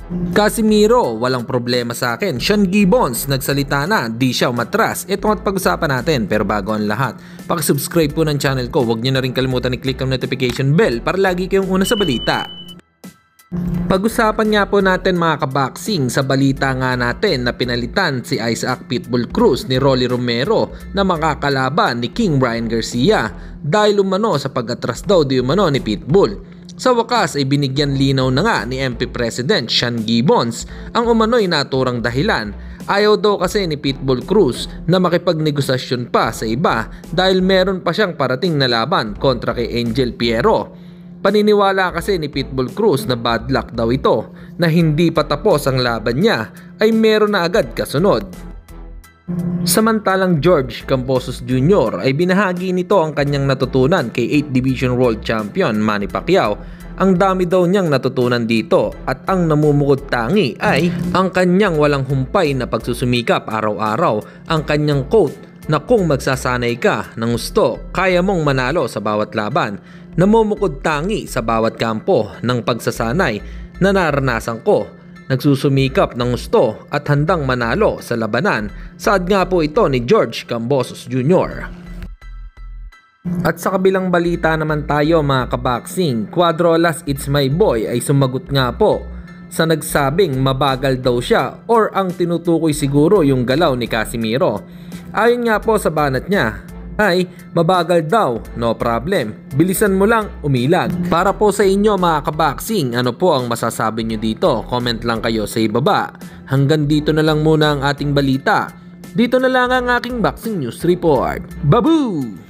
Casimiro, walang problema sa akin. Sean Gibbons, nagsalita na, di siya umatras. Ito at pag-usapan natin, pero bago ang lahat, pakisubscribe po ng channel ko. Huwag nyo na rin kalimutan i-click ang notification bell para lagi kayong una sa balita. Pag-usapan nga po natin mga kaboxing sa balita nga natin na pinalitan si Isaac Pitbull Cruz ni Rolly Romero na makakalaban ni King Ryan Garcia dahil umano sa pag-atras daw di umano ni Pitbull. Sa wakas ay binigyan linaw na nga ni MP President Sean Gibbons ang umano'y naturang dahilan. Ayaw daw kasi ni Pitbull Cruz na makipagnegosasyon pa sa iba dahil meron pa siyang parating na laban kontra kay Angel Piero. Paniniwala kasi ni Pitbull Cruz na bad luck daw ito na hindi pa tapos ang laban niya ay meron na agad kasunod. Samantalang George Kambosos Jr. ay binahagi nito ang kanyang natutunan kay 8th Division World Champion Manny Pacquiao. Ang dami daw niyang natutunan dito at ang namumukod tangi ay ang kanyang walang humpay na pagsusumikap araw-araw. Ang kanyang quote na kung magsasanay ka ng gusto, kaya mong manalo sa bawat laban. Namumukod tangi sa bawat kampo ng pagsasanay na naranasan ko. Nagsusumikap ng gusto at handang manalo sa labanan. Saad nga po ito ni George Kambosos Jr. At sa kabilang balita naman tayo mga kaboxing, Cuadrolas It's My Boy ay sumagot nga po sa nagsabing mabagal daw siya or ang tinutukoy siguro yung galaw ni Casimiro. Ayon nga po sa banat niya ay mabagal daw, no problem. Bilisan mo lang, umilag. Para po sa inyo mga kaboxing, ano po ang masasabi nyo dito? Comment lang kayo sa ibaba. Hanggang dito na lang muna ang ating balita. Dito na lang ang aking boxing news report. Babu!